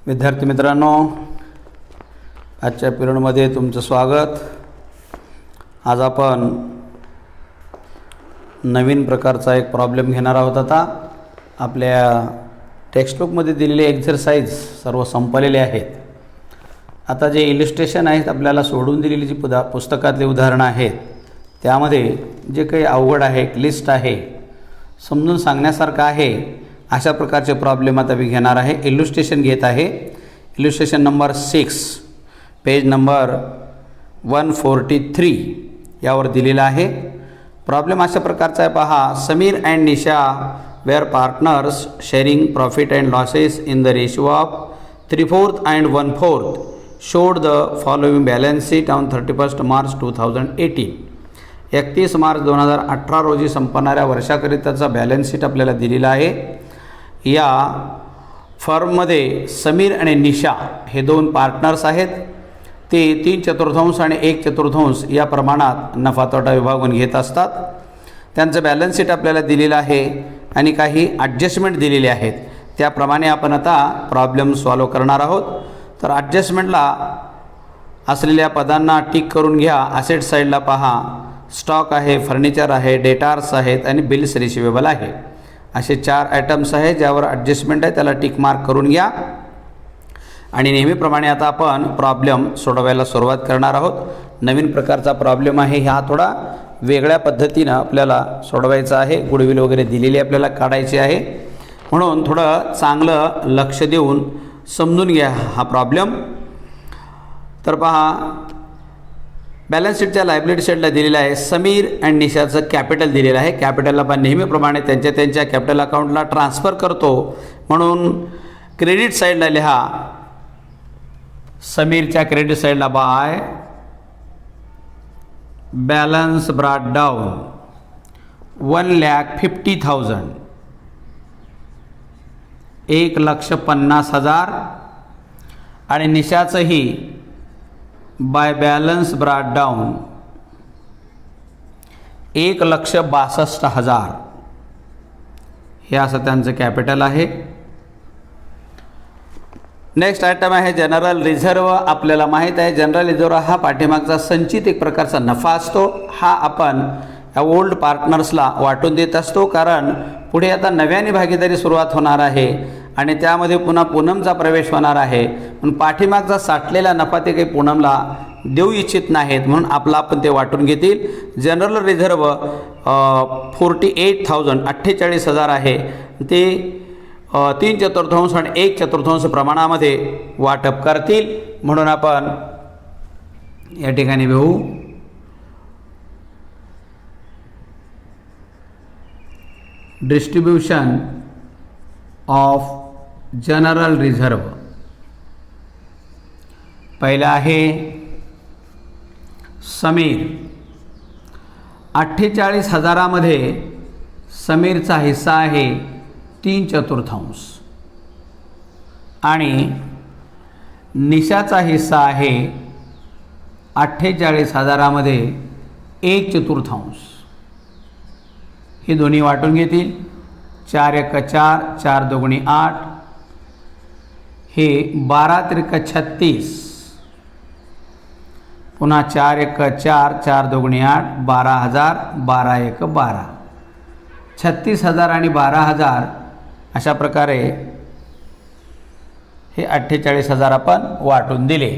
विद्यार्थी मित्रांनो, आजच्या पिरियडमध्ये तुमचं स्वागत। आज आपण नवीन प्रकारचा एक प्रॉब्लेम घेणार आहोत। आता आपल्या टेक्स्टबुकमध्ये दिलेले एक्झरसाइज सर्व संपलेले आहेत। आता जे इलिस्ट्रेशन आहेत, आपल्याला सोडून दिलेली जी पुस्तकातले उदाहरणं आहेत, त्यामध्ये जे काही अवघड आहे, एक लिस्ट आहे, समजून सांगण्यासारखं आहे, अशा प्रकारचे प्रॉब्लेम आता मी घेणार आहे। इलिस्ट्रेशन घेत आहे। इलिस्ट्रेशन नंबर 6 पेज नंबर 143 यावर दिलेला आहे। प्रॉब्लेम अशा प्रकारचा आहे, पहा। Sameer and Nisha were partners sharing profit and losses in the ratio of 3/4 and 1/4 showed the following balance sheet on 31 March 2018। 31 March 2018 रोजी संपणाऱ्या वर्षाकरिताचा बॅलन्स शीट आपल्याला दिलेला आहे। या फर्ममध्ये समीर आणि निशा हे दोन पार्टनर्स आहेत। ते 3/4 आणि 1/4 या प्रमाणात नफा तोटा विभागून घेत असतात। त्यांचं बॅलन्स शीट आपल्याला दिलेलं आहे आणि काही ॲडजस्टमेंट दिलेले आहेत। त्याप्रमाणे आपण आता प्रॉब्लेम सॉल्व करणार आहोत। तर ॲडजस्टमेंटला असलेल्या पदांना टिक करून घ्या। असेट साईडला पहा, स्टॉक आहे, फर्निचर आहे, डेटार्स आहेत आणि बिल्स रिसिवेबल आहे। असे 4 आयटम्स आहेत ज्यावर ॲडजस्टमेंट आहे, त्याला टिक मार्क करून घ्या। आणि नेहमीप्रमाणे आता आपण प्रॉब्लेम सोडवायला सुरुवात करणार आहोत। नवीन प्रकारचा प्रॉब्लेम आहे, हा थोडा वेगळ्या पद्धतीनं आपल्याला सोडवायचा आहे। गुडविल वगैरे दिलेली आपल्याला काढायची आहे, म्हणून थोडं चांगलं लक्ष देऊन समजून घ्या हा प्रॉब्लेम। तर पहा, बॅलन्स शीटच्या लायबिलिटी साईडला दिलेला आहे समीर अँड निशाचं कॅपिटल दिलेलं आहे। कॅपिटलला आपण नेहमीप्रमाणे त्यांच्या कॅपिटल अकाउंटला ट्रान्सफर करतो, म्हणून क्रेडिट साईडला लिहा, समीरच्या क्रेडिट साईडला बाय बॅलन्स ब्रॉट डाऊन 1,50,000 1,50,000 आणि निशाचंही बाय बॅलन्स ब्रॉट डाऊन 1,62,000 हे असं त्यांचं कॅपिटल आहे। नेक्स्ट आयटम आहे जनरल रिझर्व। आपल्याला माहीत आहे जनरल रिझर्व हा पाठीमागचा संचित एक प्रकारचा नफा असतो। हा आपण या ओल्ड पार्टनर्सला वाटून देत असतो, कारण पुढे आता नव्याने भागीदारी सुरुवात होणार आहे आणि त्यामध्ये पुन्हा पूनमचा प्रवेश होणार आहे। पण पाठीमागचा साठलेला नफा ते काही पूनमला देऊ इच्छित नाहीत, म्हणून आपण ते वाटून घेतील। जनरल रिझर्व 48,000 48,000 आहे, ते 3/4 आणि 1/4 प्रमाणामध्ये वाटप करतील। म्हणून आपण या ठिकाणी लिहू डिस्ट्रीब्यूशन ऑफ जनरल रिझर्व। पहिला आहे समीर, 48,000 मध्ये समीरचा हिस्सा आहे 3/4 आणि निशाचा हिस्सा आहे 48,000 मध्ये 1/4। हे दोन्ही वाटून घेतील। 4 × 4 4 × 2 = 8, हे 12 × 36, पुन्हा 4 × 4 4 × 2 = 8, 12,000, 12 × 1 = 12, 36,000 आणि 12,000 अशा प्रकारे हे 48,000 आपण वाटून दिले।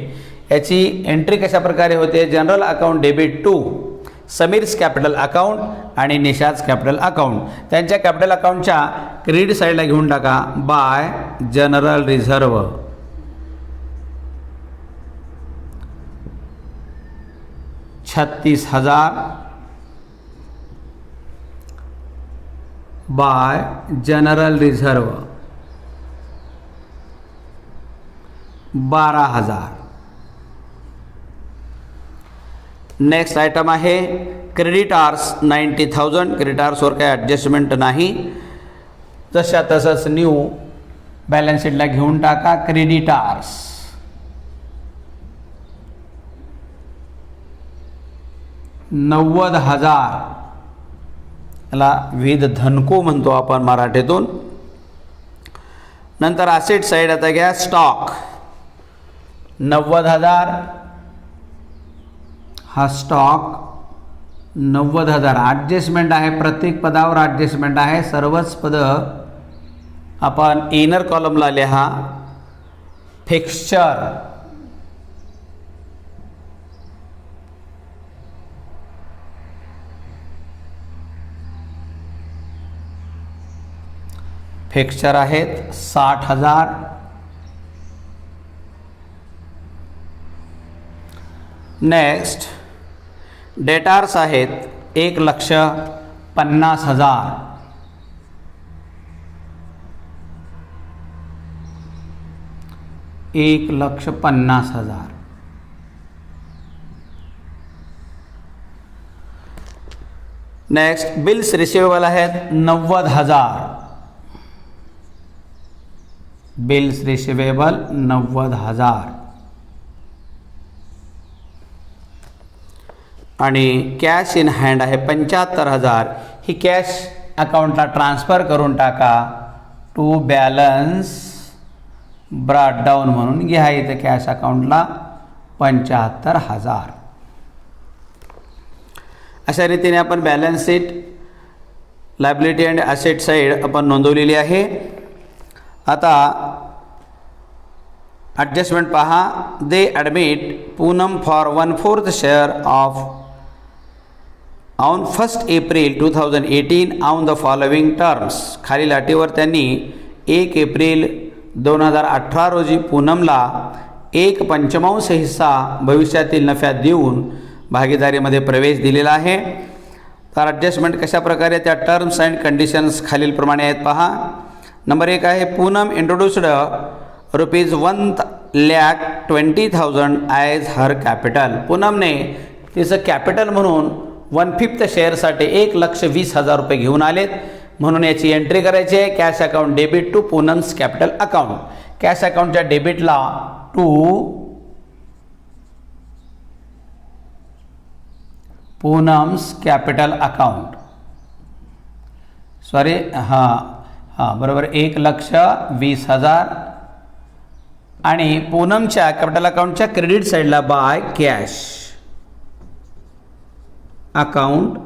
याची एंट्री कशा प्रकारे होते? General account debit to Sameer's capital account आणि निशाज कॅपिटल अकाउंट। त्यांच्या कॅपिटल अकाउंटच्या क्रेडिट साईडला घेऊन टाका by general reserve 36,000 by general reserve 12,000। Next item आहे क्रेडिटार्स 90,000। क्रेडिटार्सवर काही ॲडजस्टमेंट नाही, जशा तसंच न्यू बॅलन्स शीटला घेऊन टाका क्रेडिटार्स 90,000, याला विध धनको म्हणतो आपण मराठीतून। नंतर ॲसेट साईड आता घ्या, स्टॉक 90,000, हा स्टॉक 90,000. ॲडजस्टमेंट आहे, प्रत्येक पदावर ॲडजस्टमेंट आहे, सर्वच पदं आपण इनर कॉलमला लिहा. फिक्स्चर फिक्स्चर आहेत 60,000. नेक्स्ट डेटार्स आहेत 1,50,000. $1,50,000. नेक्स्ट बिल्स रिसिवेबल आहेत 90,000. Bills receivable 90,000. आणि कॅश इन हँड आहे 75,000. ही कॅश अकाउंटला ट्रान्सफर करून टाका. टू बॅलन्स ब्रॉट डाऊन म्हणून घ्या इथं कॅश अकाउंटला 75,000. अशा रीतीने आपण balance sheet, liability and asset side आपण नोंदवलेली आहे. आता ॲडजस्टमेंट पहा. They admit Poonam for 1/4 share of on 1 April 2018 on the following terms. खालील अटीवर त्यांनी 1 एप्रिल 2018 रोजी पूनमला 1/5 हिस्सा भविष्यातील नफ्यात देऊन भागीदारीमध्ये प्रवेश दिलेला आहे. तर ॲडजस्टमेंट कशा प्रकारे, त्या टर्म्स अँड कंडिशन्स खालीलप्रमाणे आहेत पहा. नंबर 1 आहे, पूनम इंट्रोड्यूस्ड ₹1,20,000 ॲज हर कॅपिटल. पूनमने तिचं कॅपिटल म्हणून 1/5 शेअरसाठी ₹1,20,000 घेऊन आलेत, म्हणून याची एंट्री करायची आहे. Cash account debit to Poonam's capital account. Cash अकाउंटच्या डेबिटला to Poonam's capital account, sorry बरोबर 1,20,000. आणि पूनमच्या कॅपिटल अकाउंटच्या क्रेडिट साईडला बाय कॅश अकाउंट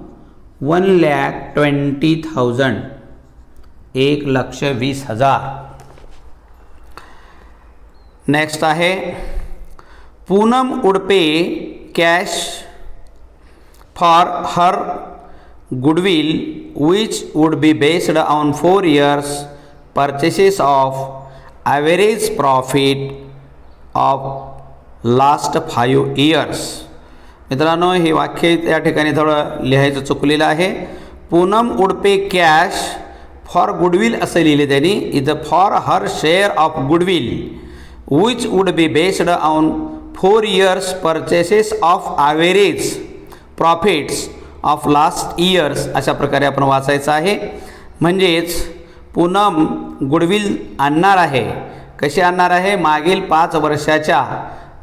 1,20,000, 1,20,000. नेक्स्ट आहे, Poonam would pay cash for her goodwill which would be based on 4 years purchases of average profit of last 5 years. मित्रांनो, हे वाक्य या ठिकाणी थोडं लिहायचं चुकलेलं आहे. Poonam would pay cash for goodwill असं लिहिले त्यांनी. इथं for her share of goodwill which would be based on 4 years purchases of average profits of last years अशा प्रकारे आपण वाचायचं आहे. म्हणजेच पूनम गुडविल आणणार आहे. कशी आणणार आहे? मागील 5 वर्षाच्या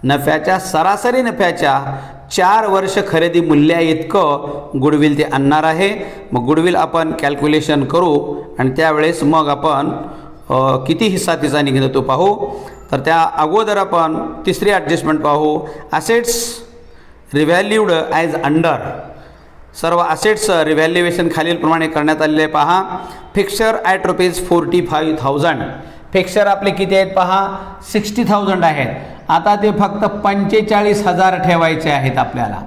नफ्याच्या सरासरी नफ्याच्या 4 वर्ष खरेदी मूल्या इतकं गुडविल ते आणणार आहे. मग गुडविल आपण कॅल्क्युलेशन करू आणि त्यावेळेस मग आपण किती हिस्सा तिचा निघतो तो पाहू. तर त्या अगोदर आपण तिसरी ॲडजस्टमेंट पाहू. Assets revalued as under. सर्व ॲसेट्स रिव्हॅल्युएशन खालीलप्रमाणे करण्यात आलेले पहा. Fixture at ₹45,000. फिक्स्चर आपले किती आहेत पहा, 60,000 आहेत. आता ते फक्त 45,000 ठेवायचे आहेत आपल्याला.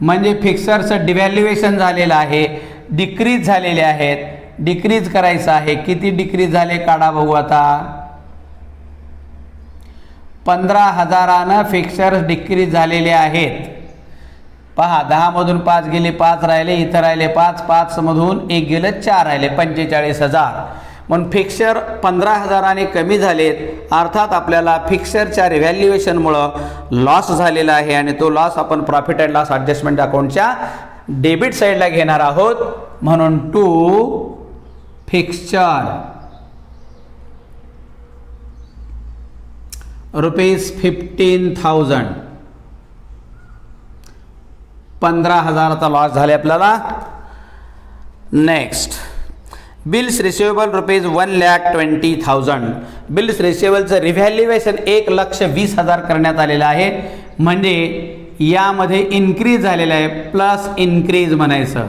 म्हणजे फिक्स्चरचं डिव्हॅल्युएशन झालेलं आहे, डिक्रीज झालेले आहेत. डिक्रीज करायचं आहे. किती डिक्रीज झाले काढा बघू आता. 15,000 फिक्स्चर डिक्रीज झालेले आहेत पहा. 10 मधून 5 गेले, 5 राहिले, इथं राहिले 5, 5 मधून 1 गेलं, 4 राहिले, 45,000. म्हणून फिक्स्चर 15,000 कमी झालेत. अर्थात आपल्याला फिक्स्चरच्या रिव्हॅल्युएशनमुळं लॉस झालेला आहे आणि तो लॉस आपण प्रॉफिट अँड लॉस ॲडजस्टमेंट अकाउंटच्या डेबिट साईडला घेणार आहोत. म्हणून टू फिक्स्चर ₹15,000, 15,000चा लॉस झाले आपल्याला. Next, bills receivable ₹1,20,000. बिल्स रिसिवेबलचं रिव्हॅल्युएशन 1,20,000 करण्यात आलेलं आहे. म्हणजे यामध्ये इन्क्रीज झालेलं आहे, प्लस इन्क्रीज म्हणायचं.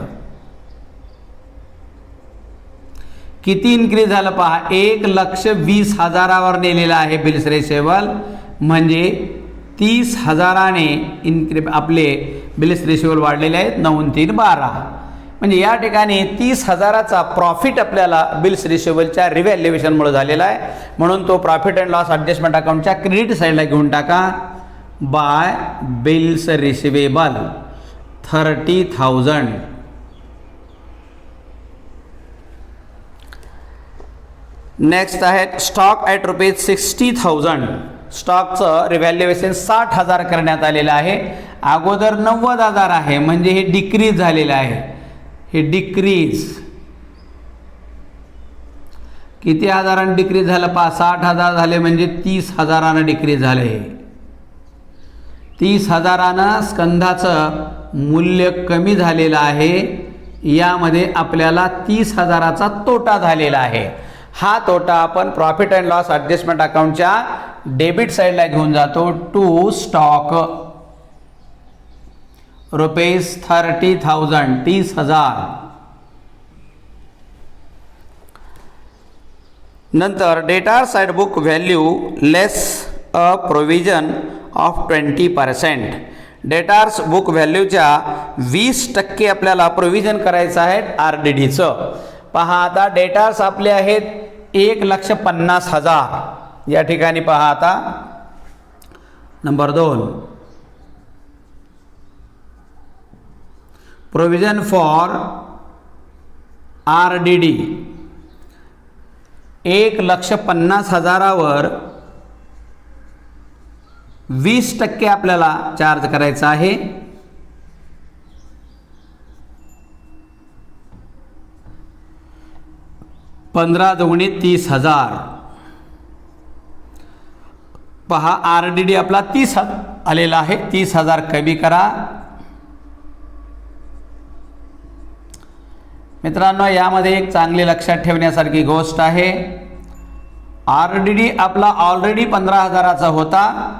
किती इन्क्रीज झालं पहा, 1,20,000वर नेलेलं आहे बिल्स रिसिवेबल. म्हणजे 30,000ने आपले बिल्स रिसिवेबल वाढलेले आहेत. 9 3 12. म्हणजे या ठिकाणी 30,000चा प्रॉफिट आपल्याला बिल्स रिसिवेबलच्या रिव्हॅल्युएशनमुळे झालेला आहे. म्हणून तो प्रॉफिट अँड लॉस ॲडजस्टमेंट अकाउंटच्या क्रेडिट साईडला घेऊन टाका. By bills receivable 30,000. नेक्स्ट आहे स्टॉक ॲट ₹60,000. स्टॉकचं रिव्हॅल्युएशन 60,000 करण्यात आलेलं आहे. अगोदर 90,000 आहे, म्हणजे हे डिक्रीज झालेलं आहे. हे डिक्रीज किती हजारांनी डिक्रीज झालं पहा, 60,000 झाले म्हणजे 30,000 डिक्रीज झाले. 30,000 स्कंधाचं मूल्य कमी झालेलं आहे. यामध्ये आपल्याला 30,000चा तोटा झालेला आहे. हा तोटा आपण प्रॉफिट अँड लॉस ॲडजस्टमेंट अकाउंटच्या डेबिट साईडला घेऊन जातो. To stock ₹30,000 30,000. नंतर debtor side book value less a provision of 20%. Debtors book व्हॅल्यूच्या 20% आपल्याला प्रोव्हिजन करायचं आहे RDDचं. पहा आता डेटार्स आपले आहेत 1,50,000. या ठिकाणी पहा आता नंबर 2 प्रोव्हिजन फॉर RDD 1,50,000वर 20% आपल्याला चार्ज करायचं आहे. 15 दुगुणी 30,000. पहा RDD आपला 30 आलेला आहे. 30,000 कमी करा. मित्रांनो, यामध्ये एक चांगली लक्षात ठेवण्यासारखी गोष्ट आहे. RDD आपला ऑलरेडी 15,000चा होता.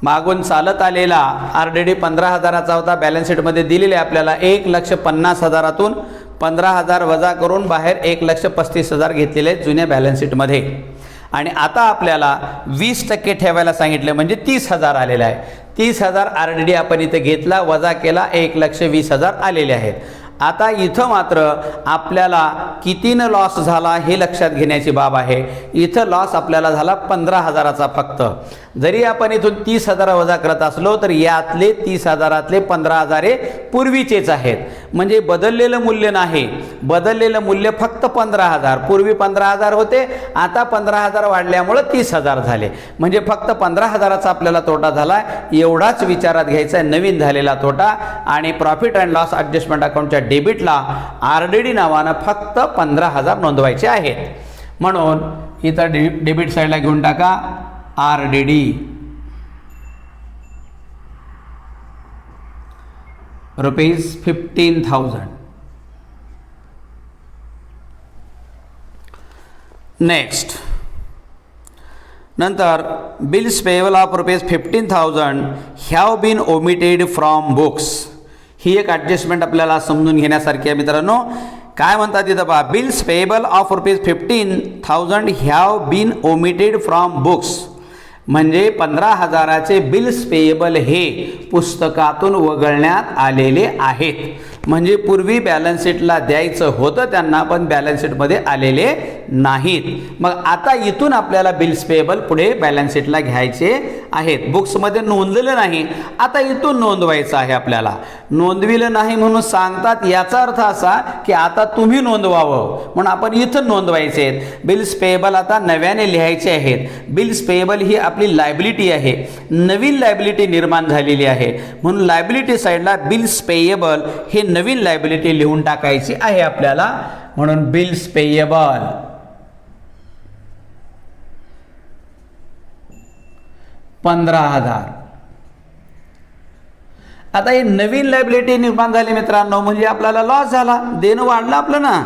मागून चालत आलेला RDD 15,000चा होता. बॅलन्स शीटमध्ये दिलेले आपल्याला 1,50,000तून 15,000 वजा करून बाहेर 1,35,000 घेतलेले आहेत जुन्या बॅलन्स शीटमध्ये. आणि आता आपल्याला 20% ठेवायला सांगितले, म्हणजे 30,000 आलेला आहे. 30,000 RDD आपण इथे घेतला, वजा केला, 1,20,000 आलेले आहेत. आता इथं मात्र आपल्याला कितीनं लॉस झाला हे लक्षात घेण्याची बाब आहे. इथं लॉस आपल्याला झाला 15,000चा फक्त. जरी आपण इथून 30,000 वजा करत असलो तर यातले 30,000तले 15,000 हे पूर्वीचेच आहेत. म्हणजे बदललेलं मूल्य नाही. बदललेलं मूल्य फक्त 15,000. पूर्वी 15,000 होते, आता 15,000 वाढल्यामुळे 30,000 झाले. म्हणजे फक्त 15,000चा आपल्याला तोटा झाला. एवढाच विचारात घ्यायचा आहे, नवीन झालेला तोटा. आणि प्रॉफिट अँड लॉस ॲडजस्टमेंट अकाउंटच्या डेबिटला RDD नावानं फक्त 15,000 नोंदवायचे आहेत. म्हणून इथं डेबिट साईडला घेऊन टाका RDD ₹15,000. नेक्स्ट नंतर bills payable of ₹15,000 have been omitted from books. ही एक ॲडजस्टमेंट आपल्याला समजून घेण्यासारखी आहे मित्रांनो. काय म्हणतात तिथं पहा, bills payable of ₹15,000 have been omitted from books. म्हणजे 15,000चे बिल्स पेएबल हे पुस्तकातून वगळण्यात आलेले आहेत. म्हणजे पूर्वी बॅलन्स शीटला द्यायचं होतं त्यांना, पण बॅलन्स शीटमध्ये आलेले नाहीत. मग आता इथून आपल्याला बिल्स पेएबल पुढे बॅलन्स शीटला घ्यायचे आहेत. बुक्समध्ये नोंदलेलं नाही, आता इथून नोंदवायचं आहे आपल्याला. नोंदविलं नाही म्हणून सांगतात, याचा अर्थ असा की आता तुम्ही नोंदवावं म्हणून आपण इथं नोंदवायचे आहेत. बिल्स पेएबल आता नव्याने लिहायचे आहेत. बिल्स पेएबल ही आपली लायबिलिटी आहे, नवीन लायबिलिटी निर्माण झालेली आहे. म्हणून लायबिलिटी साईडला बिल्स पेएबल हे नवीन लायबिलिटी लिहून टाकायची आहे आपल्याला. म्हणून बिल्स पेएबल $15,000. आता ही नवीन लायबिलिटी निर्माण झाली मित्रांनो, म्हणजे आपल्याला लॉस झाला, देणं वाढलं आपलं ना.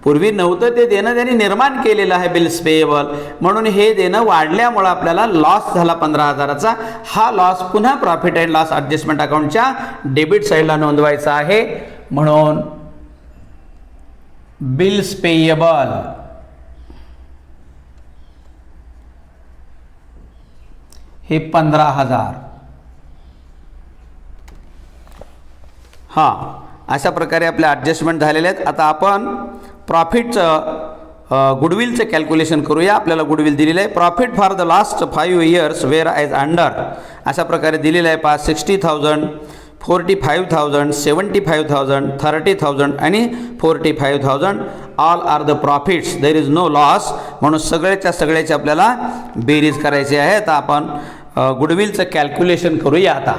पूर्वी नव्हतं ते देणं त्यांनी निर्माण केलेलं आहे बिल्स पेएबल, म्हणून हे देणं वाढल्यामुळं आपल्याला लॉस झाला 15,000चा. हा लॉस पुन्हा प्रॉफिट अँड लॉस ॲडजस्टमेंट अकाउंटच्या डेबिट साईडला नोंदवायचा आहे. म्हणून बिल्स पेएबल हे 15,000. हां, अशा प्रकारे आपले ॲडजस्टमेंट झालेले आहेत. आता आपण प्रॉफिटचं गुडविलचं कॅल्क्युलेशन करूया. आपल्याला गुडविल दिलेलं आहे. Profit for the last 5 years wear as under अशा प्रकारे दिलेलं आहे. 60,000, 45,000, 75,000, 30,000 आणि 45,000. All are the profits, there is no loss. म्हणून सगळ्याची आपल्याला बेरीज करायची आहे. आता आपण गुडविलचं कॅल्क्युलेशन करूया. आता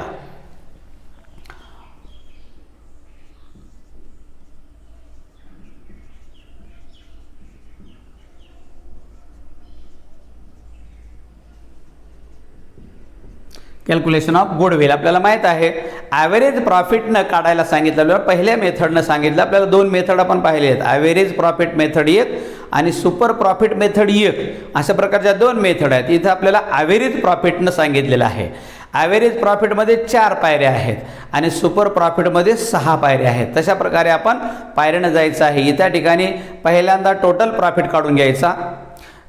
कॅल्क्युलेशन ऑफ गुडविल आपल्याला माहीत आहे. ॲव्हरेज प्रॉफिटनं काढायला सांगितलं. पहिल्या मेथडनं सांगितलं आपल्याला. 2 मेथड आपण पाहिले आहेत. ॲव्हरेज प्रॉफिट मेथड एक आणि सुपर प्रॉफिट मेथड एक, अशा प्रकारच्या 2 मेथड आहेत. इथं आपल्याला ॲव्हरेज प्रॉफिटनं सांगितलेलं आहे. ॲव्हरेज प्रॉफिटमध्ये 4 पायऱ्या आहेत आणि सुपर प्रॉफिटमध्ये 6 पायऱ्या आहेत. तशा प्रकारे आपण पायऱ्यानं जायचं आहे. इथ्या ठिकाणी पहिल्यांदा टोटल प्रॉफिट काढून घ्यायचा,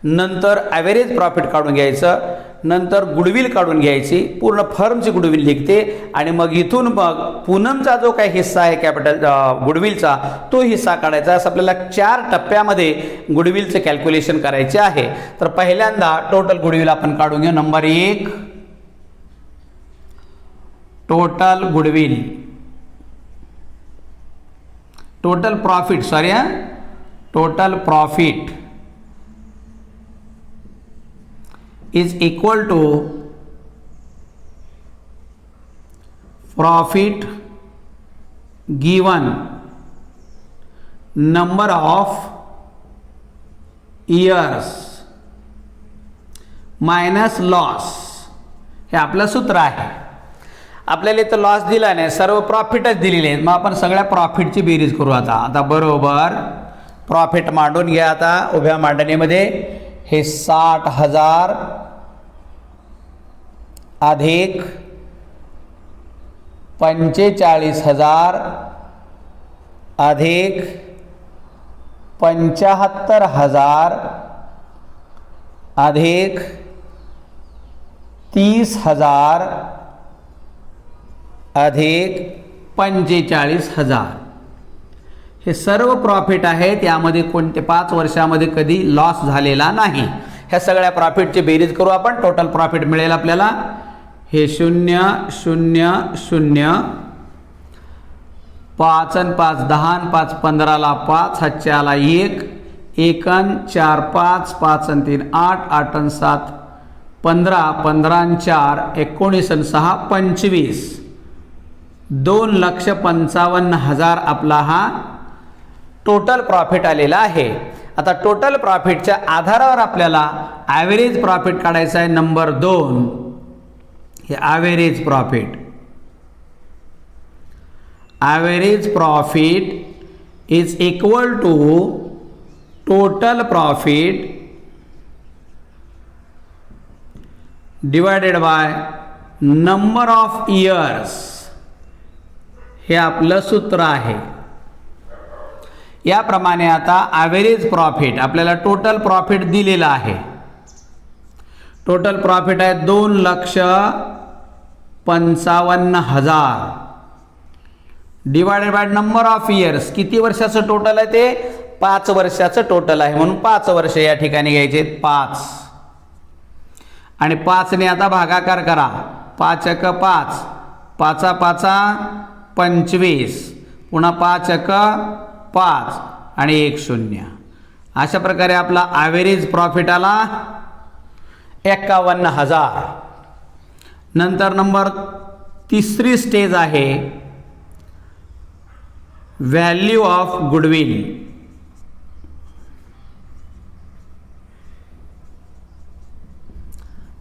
नंतर ॲव्हरेज प्रॉफिट काढून घ्यायचं, नंतर गुडविल काढून घ्यायची, पूर्ण फर्मची गुडविल निघते आणि मग इथून मग पूनमचा जो काही हिस्सा आहे कॅपिटल गुडविलचा तो हिस्सा काढायचा. असं आपल्याला 4 टप्प्यामध्ये गुडविलचं कॅल्क्युलेशन करायचे आहे. तर पहिल्यांदा टोटल गुडविल आपण काढून घेऊ. Number 1 total goodwill, total profit total profit is equal to profit given number of years minus loss. हे आपलं सूत्र आहे. आपल्याला इथं लॉस दिला नाही, सर्व प्रॉफिटच दिलेले आहेत. मग आपण सगळ्या प्रॉफिटची बेरीज करू. आता बरोबर प्रॉफिट मांडून घ्या. आता उभ्या मांडणीमध्ये हे 60,000 अधिक 45,000 अधिक 75,000 अधिक 30,000 अधिक 45,000. हे सर्व प्रॉफिट आहे. त्यामध्ये कोणते 5 वर्षामध्ये कधी लॉस झालेला नाही. ह्या सगळ्या प्रॉफिटची बेरीज करू आपण. टोटल प्रॉफिट मिळेल आपल्याला हे 0 0 0 5 आणि 5 10 आणि 5 15ला 5 हातच्याला 1 1 आणि 4 5 5 आणि 3 8 8 आणि 7 15 15 आणि 4 19 आणि 6 25 2,55,000 आपला हा टोटल प्रॉफिट आलेला आहे. आता टोटल प्रॉफिटच्या आधारावर आपल्याला ॲव्हरेज प्रॉफिट काढायचा आहे. नंबर 2 हे average profit. Average profit is equal to total profit divided by number of years. हे आपलं सूत्र आहे. याप्रमाणे आता ॲव्हरेज प्रॉफिट आपल्याला टोटल प्रॉफिट दिलेला आहे. टोटल प्रॉफिट आहे 2,55,000 divided by number of years. किती वर्षाचं टोटल आहे ते? 5 वर्षाचं टोटल आहे. म्हणून 5 वर्ष या ठिकाणी घ्यायचे 5 आणि 5 ने आता भागाकार करा. 5 × 5 5 5 25 पुन्हा 5 × 5 आणि 1 0. अशा प्रकारे आपला ॲव्हरेज प्रॉफिट आला 51,000. नंतर नंबर 3री स्टेज आहे value of goodwill.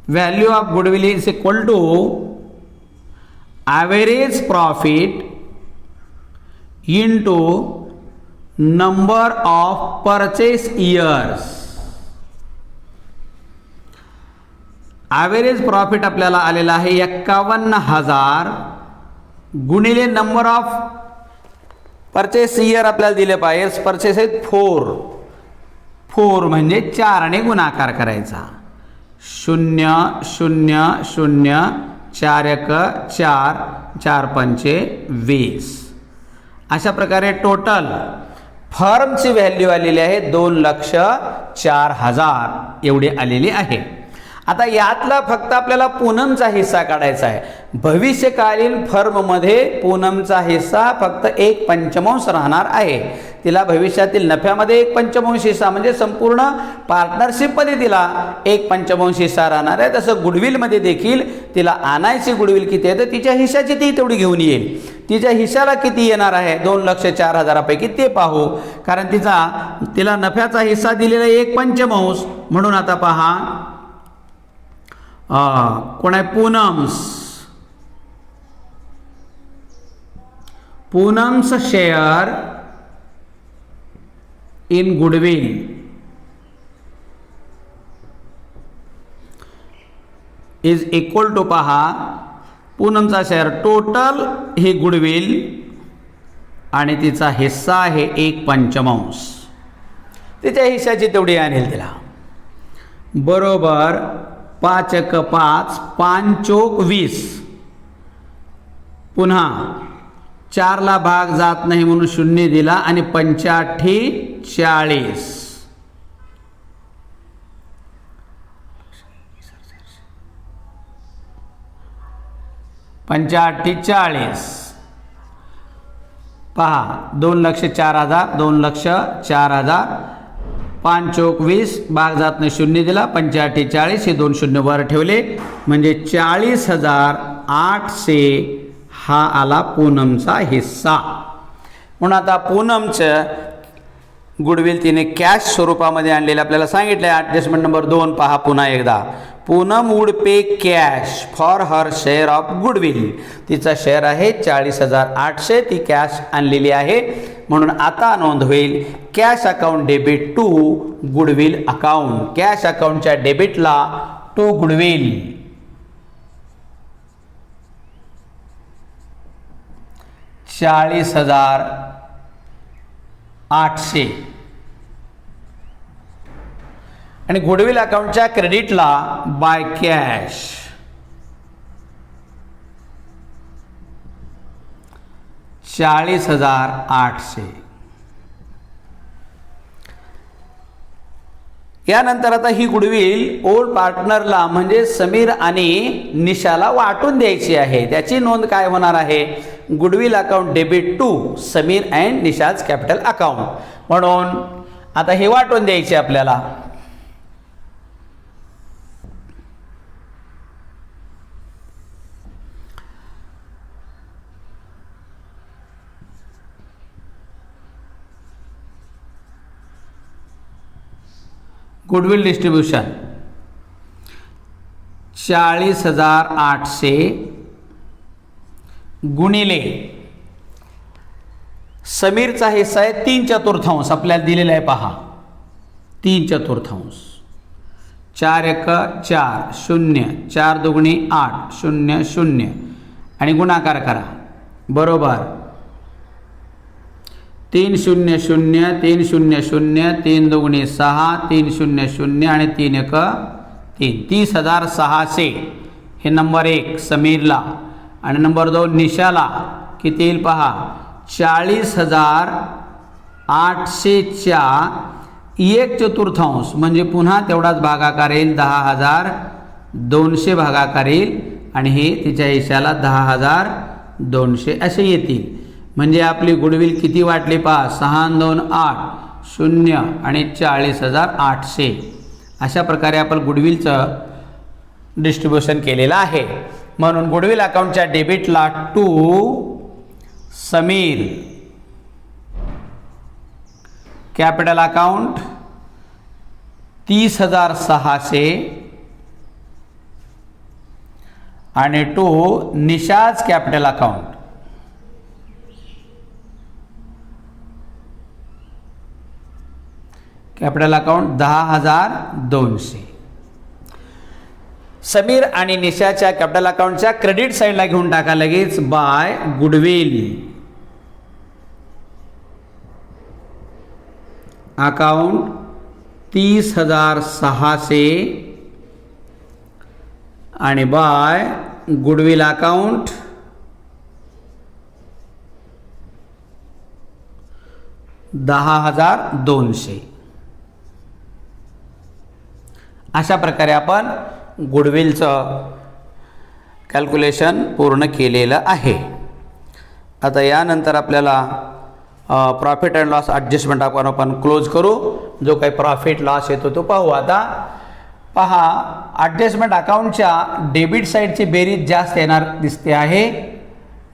Value of goodwill is equal to average profit into number of purchase years. Average profit आपल्याला आलेला आहे 51,000 गुणिले नंबर ऑफ परचेस इयर आपल्याला दिले पाहिजे. परचेस आहेत 4 म्हणजे 4 ने गुणाकार करायचा. 0 0 0 4 1 4 4 पंचे 20. अशा प्रकारे टोटल फर्मची व्हॅल्यू आलेली आहे 2,04,000 एवढी आलेली आहे. आता यातला फक्त आपल्याला पूनमचा हिस्सा काढायचा आहे. भविष्यकालीन फर्ममध्ये पूनमचा हिस्सा फक्त 1/5 राहणार आहे. तिला भविष्यातील नफ्यामध्ये 1/5 हिस्सा म्हणजे संपूर्ण पार्टनरशिपमध्ये तिला 1/5 हिस्सा राहणार आहे. तसं गुडविलमध्ये देखील तिला आणायची गुडविल किती आहे तर तिच्या हिस्साची ती तेवढी घेऊन येईल. तिच्या हिस्साला किती येणार आहे 2,04,000 पैकी ते पाहू. कारण तिला नफ्याचा हिस्सा दिलेला 1/5 म्हणून आता पहा कोण आहे Poonam's share in goodwill is equal to पहा पूनमचा शेअर टोटल ही गुडविल आणि तिचा हिस्सा आहे 1/5. तिच्या हिस्साची तेवढी आणेल तिला बरोबर 5 1 5 5 चौक 20. पुन्हा 4 ला भाग जात नाही म्हणून 0 दिला आणि 85 40. 85 40 पहा 2,04,000 2,04,000 5 चौक 20 भाग जात नाही 0 दिला 85 40 हे 2 0 वर ठेवले म्हणजे 40,800 हा आला पूनमचा हिस्सा. म्हणून आता पूनमचं गुडविल तिने कॅश स्वरूपामध्ये आणलेलं आपल्याला सांगितलं आहे. ॲडजस्टमेंट नंबर 2 पहा पुन्हा एकदा. Poonam would pay cash for her share of goodwill. तिचा शेअर आहे 40,800 ती कॅश आणलेली आहे. म्हणून आता नोंद होईल cash account debit to goodwill account. Cash अकाउंटच्या डेबिटला टू गुडविल 40,800 आणि गुडविल अकाउंटच्या क्रेडिटला बाय कॅश 40,800. यानंतर आता ही गुडविल ओल्ड पार्टनरला म्हणजे समीर आणि निशाला वाटून द्यायची आहे. त्याची नोंद काय होणार आहे goodwill account debit to Sameer and Nisha's capital account. म्हणून आता हे वाटून द्यायचे आपल्याला. गुडविल डिस्ट्रीब्यूशन 40,800 गुणिले समीरचा हिस्सा आहे 3/4 आपल्याला दिलेला आहे पहा 3/4. 4 1 4 0 4 2 8 0 0 आणि गुणाकार करा बरोबर 3 0 0 3 0 0 3 2 6 3 0 0 आणि 3 1 3 30,600 हे नंबर 1 समीरला आणि नंबर 2 निशाला किती येईल पहा 40,800च्या 1/4 म्हणजे पुन्हा तेवढाच भागाकार येईल 10,200 भागाकार येईल आणि हे तिच्या हिशाला 10,200 असे येतील. म्हणजे आपली गुडविल किती वाटली पहा 6 2 8 0 आणि 40,800 अशा प्रकारे आपण गुडविलचं डिस्ट्रीब्युशन केलेलं आहे. म्हणून गुडविल अकाउंटच्या डेबिटला टू समीर कॅपिटल अकाउंट 30,600 आणि to Nisha's capital account capital account 10,200. Sameer आणि निशाच्या कॅपिटल अकाउंटच्या क्रेडिट साईडला घेऊन टाका लगेच बाय गुडविल अकाउंट 30,600 आणि बाय गुडविल अकाउंट 10,200. अशा प्रकारे आपण गुडविलचं कॅल्क्युलेशन पूर्ण केलेलं आहे. आता यानंतर आपल्याला प्रॉफिट अँड लॉस ॲडजस्टमेंट आपण क्लोज करू. जो काही प्रॉफिट लॉस येतो तो पाहू. आता पहा, ॲडजस्टमेंट अकाउंटच्या डेबिट साईडची बेरीज जास्त येणार दिसते आहे,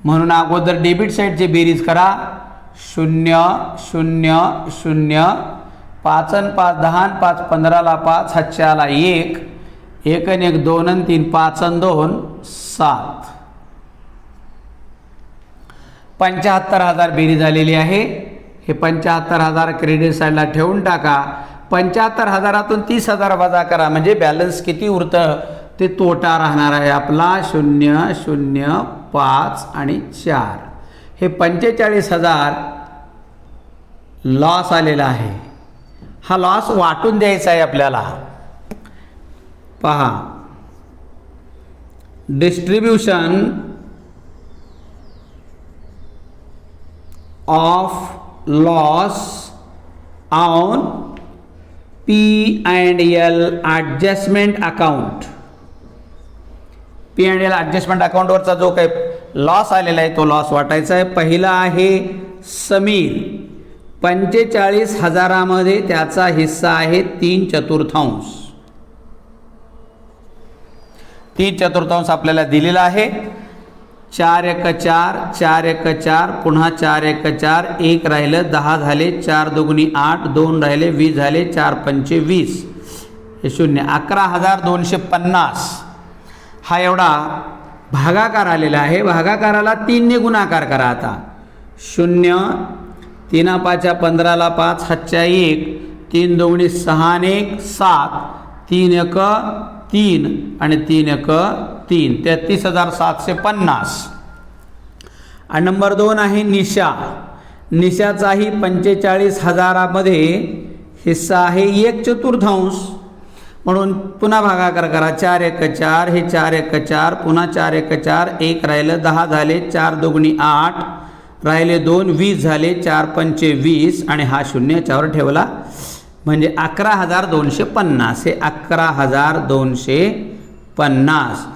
म्हणून अगोदर डेबिट साईडची बेरीज करा. 0 0 0 5 आणि 5 10 आणि 5 15ला 5 हातच्याला 1 1 आणि 1 2 आणि 3 5 आणि 2 7 75,000 बेरीज झालेली आहे. हे 75,000 क्रेडिट साईडला ठेवून टाका. 75,000तून 30,000 वजा करा म्हणजे बॅलन्स किती उरतं ते तोटा राहणार आहे आपला 0 0 5 आणि 4. हे 45,000 लॉस आलेला आहे. हा लॉस वाटून द्यायचा आहे आपल्याला. पहा, distribution of loss on P&L adjustment account. P&L adjustment अकाउंटवरचा जो काही लॉस आलेला आहे तो लॉस वाटायचा आहे. पहिला आहे समीर, 45,000मध्ये त्याचा हिस्सा आहे 3/4. 3/4 आपल्याला दिलेला आहे. 4 1 4 4 1 4 पुन्हा 4 1 4 1 राहिलं 10 झाले, 4 2 8 2 राहिले 20 झाले, 4 5 20 हे 0 11,250. हा एवढा भागाकार आलेला आहे. भागाकाराला 3 ने गुणाकार करा. आता 0 3 5 15ला 5 हातच्या 1 3 2 6 आणि 1 7 3 1 3 आणि 3 1 3 33,750. आणि नंबर 2 आहे निशा. निशाचाही 45,000मध्ये हिस्सा आहे 1/4. म्हणून पुन्हा भागाकार करा. 4 1 4 हे 4 1 4 पुन्हा 4 1 4 1 राहिलं 10 झाले, 4 2 8 राहिले 2 20 झाले, 4 5 20 आणि हा 0 याच्यावर ठेवला म्हणजे 11,250. हे 11,250.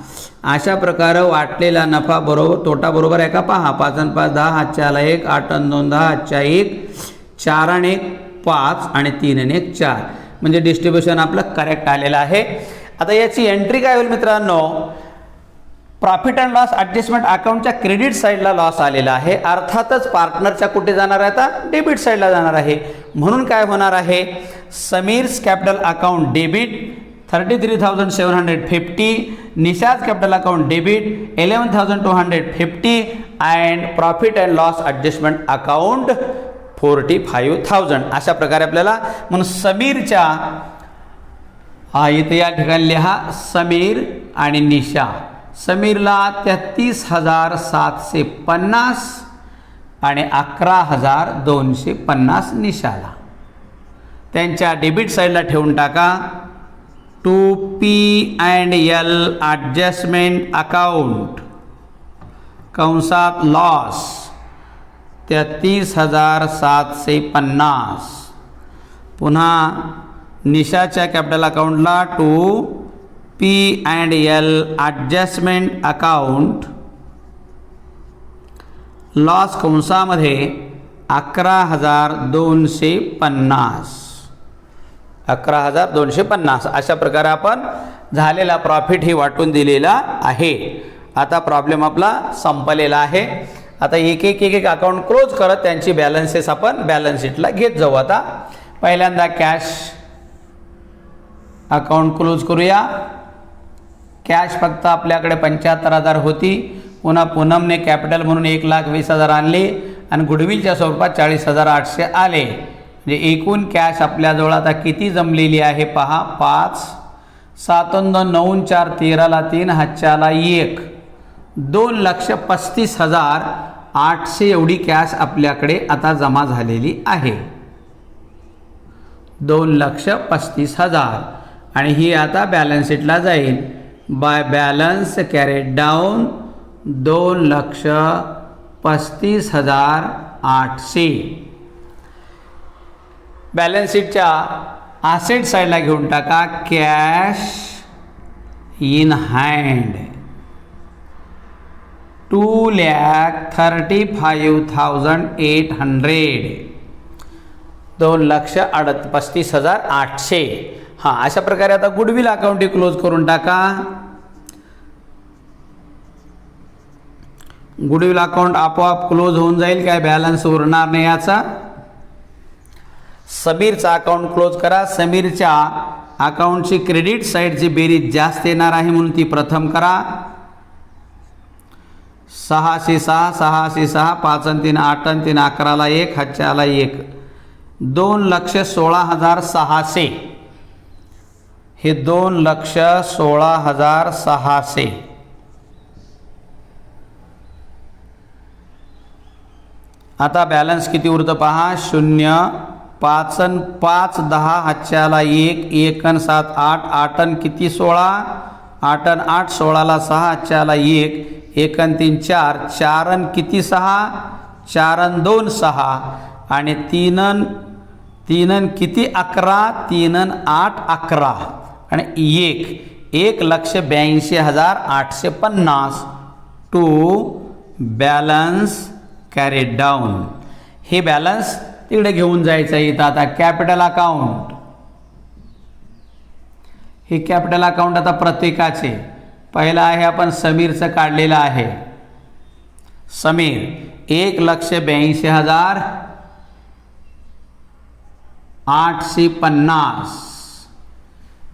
अशा प्रकारे वाटलेला नफा बरोबर तोटा बरोबर आहे का पहा. 5 आणि 5 10 हातच्याला 1 8 आणि 2 10 हातच्या 1 4 आणि 1 5 आणि 3 आणि 1 4 म्हणजे डिस्ट्रीब्युशन आपलं करेक्ट आलेलं आहे. आता याची एंट्री काय होईल मित्रांनो. प्रॉफिट अँड लॉस ॲडजस्टमेंट अकाउंटच्या क्रेडिट साईडला लॉस आलेला आहे. अर्थातच पार्टनरच्या कुठे जाणार आहे आता डेबिट साईडला जाणार आहे. म्हणून काय होणार आहे, Sameer's capital account debit 33,750, Nisha's capital account debit 11,250 and profit and loss adjustment account 45,000. अशा प्रकारे आपल्याला म्हणून समीरच्या इथे या ठिकाणी लिहा समीर आणि निशा. समीरला 33,750 आणि 11,250 निशाला. त्यांच्या डेबिट साईडला ठेवून टाका. टू P&L ॲडजस्टमेंट अकाउंट कंसात लॉस 33,750. पुन्हा निशाच्या कॅपिटल अकाउंटला to P&L adjustment account loss कंसामध्ये 11,250. 11,250 अशा प्रकारे आपण झालेला प्रॉफिट ही वाटून दिलेला आहे. आता प्रॉब्लेम आपला संपलेला आहे. आता एक एक अकाउंट क्लोज करत त्यांची बॅलन्सेस आपण बॅलन्स शीटला घेत जाऊ. आता पहिल्यांदा कॅश अकाउंट क्लोज करूया. कॅश फक्त आपल्याकडे 75,000 होती. पुन्हा पूनमने कॅपिटल म्हणून 1,20,000 आणले आणि गुडविलच्या स्वरूपात 40,800 आले. म्हणजे एकूण कॅश आपल्याजवळ आता किती जमलेली आहे पहा. 5 7 9 4 13ला 3 हातच्याला 1 2,35,800 एवढी कॅश आपल्याकडे आता जमा झालेली आहे. 2,35,000 आणि ही आता बॅलन्स शीटला जाईल. By balance carried down 2,35,800. Balance शीटच्या आसेट साईडला घेऊन टाका. Cash in hand 2,35,800. 2,35,800. हां, अशा प्रकारे आता गुडविल अकाउंट क्लोज करून टाका. गुडविल अकाउंट आपोआप क्लोज होऊन जाईल, काय बॅलन्स उरणार नाही याचा. समीरचा अकाउंट क्लोज करा. समीरच्या अकाउंटची क्रेडिट साईडची बेरीज जास्त येणार आहे म्हणून ती प्रथम करा. 6 6 6 6 5 3 8 3 11ला 1 हातच्याला 1 2,16,600. हे 2,16,600. आता बॅलन्स किती उरतं पहा. 0 5 5 10 हातच्याला 1 1 7 8 8 किती 16 8 8 16ला 6 हातच्याला 1 1 3 4 4 किती 6 4 2 6 आणि 3 3 किती 11 3 8 11 आणि 1,82,850 टू बॅलन्स कॅरेड डाऊन. हे बॅलन्स तिकडे घेऊन जायचं आहे. इथं आता कॅपिटल अकाउंट. हे कॅपिटल अकाउंट आता प्रत्येकाचे. पहिला आहे आपण समीरचं काढलेलं आहे. समीर 1,82,850.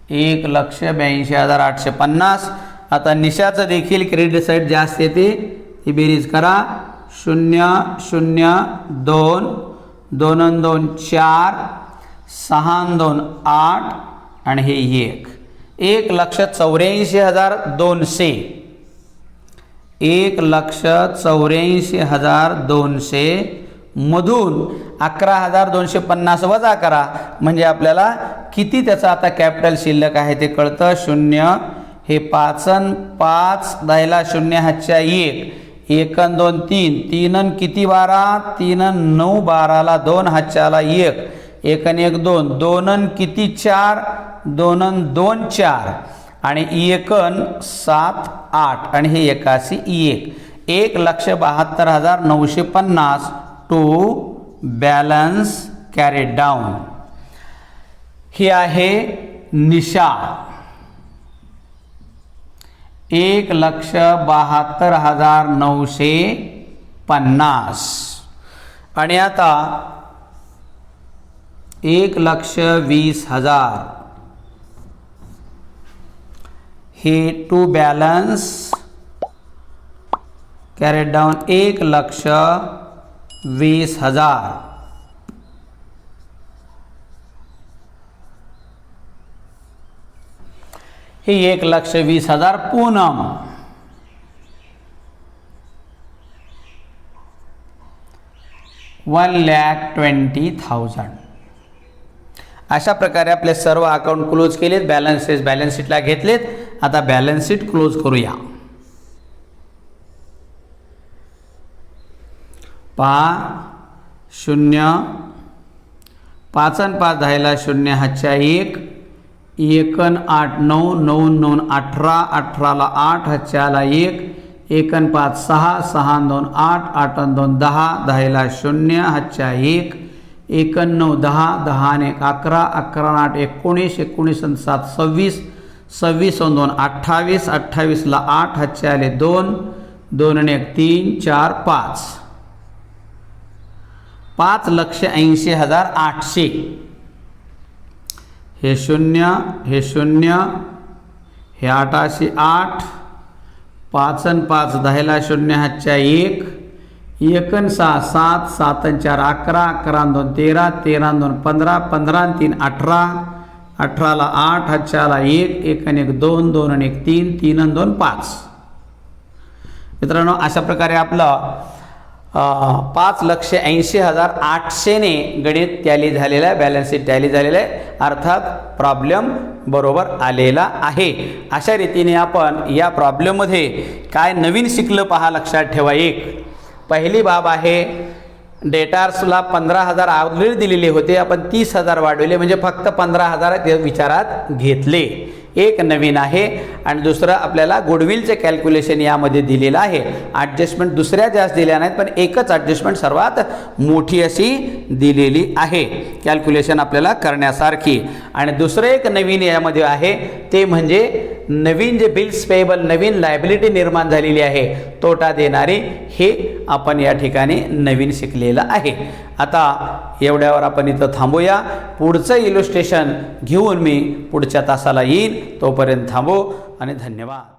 1,82,850. आता निशाचं देखील क्रेडिट साईड जास्त येते, ती बेरीज करा. 0 0 2 2 2 4 6 2 8 आणि हे 1,84,200. 1,84,200 मधून 11,250 वजा करा म्हणजे आपल्याला किती त्याचा आता कॅपिटल शिल्लक आहे ते कळतं. 0 हे 5 5 10ला 0 हातच्या 1 1 2 3 3 किती 12 3 9 12ला 2 हातच्याला 1 1 1 2 2 किती 4 2 2 4 आणि 1 7 8 आणि हे 81 1,72,950 टू बॅलन्स कॅरेड डाऊन. ही आहे निशा. 1,72,950 आणि आता 1,20,000 हे टू बॅलन्स कॅरेड डाऊन. 1,20,000 हे 1,20,000 पूनम. $1,20,000. अशा प्रकारे आपले सर्व अकाउंट क्लोज केलेत. बॅलन्सेस बॅलन्स शीटला घेतलेत. आता बॅलन्स शीट क्लोज करूया. पहा 0 5 5 10ला 0 हातच्या 1 1 8 9 9 9 18 18ला 8 हातच्याला 1 1 5 6 6 2 8 8 2 10 10ला 0 हातच्या 1 1 9 10 10 1 11 11 8 19 19 7 26 26 2 28 28ला 8 हातच्या आले 2 2 1 3 4 5 5,80,800. हे 0 हे 0 हे 8 8 5 5 10ला 0 हातच्या 1 एकन 6 7 7 4 11 11 2 13 13 2 15 15 3 18 18 8 8 1 1 1 2 2 1 3 3 2 5. मित्रांनो अशा प्रकारे आपलं 5,80,800 ने गणित टॅली झालेलं आहे, बॅलन्स शीट टॅली झालेलं आहे, अर्थात प्रॉब्लेम बरोबर आलेला आहे. अशा रीतीने आपण या प्रॉब्लेममध्ये काय नवीन शिकलं पहा, लक्षात ठेवा. एक पहिली बाब आहे, डेटार्सला 15,000 ऑलरेडी दिलेले होते, आपण 30,000 वाढवले, म्हणजे फक्त 15,000 ते विचारात घेतले. एक नवीन आहे. आणि दुसरं आपल्याला गुडविलचे कॅल्क्युलेशन यामध्ये दिलेलं आहे. ॲडजस्टमेंट दुसऱ्या जास्त दिल्या नाहीत, पण एकच ॲडजस्टमेंट सर्वात मोठी अशी दिलेली आहे कॅल्क्युलेशन आपल्याला करण्यासारखी. आणि दुसरं एक नवीन यामध्ये आहे, ते म्हणजे नवीन जे बिल्स पेएबल, नवीन लायबिलिटी निर्माण झालेली आहे, तोटा देणारी, हे आपण या ठिकाणी नवीन शिकलेलं आहे. आता एवढ्यावर आपण इथं थांबूया. पुढचं इलस्ट्रेशन घेऊन मी पुढच्या तासाला येईन. तोपर्यंत थांबू आणि धन्यवाद.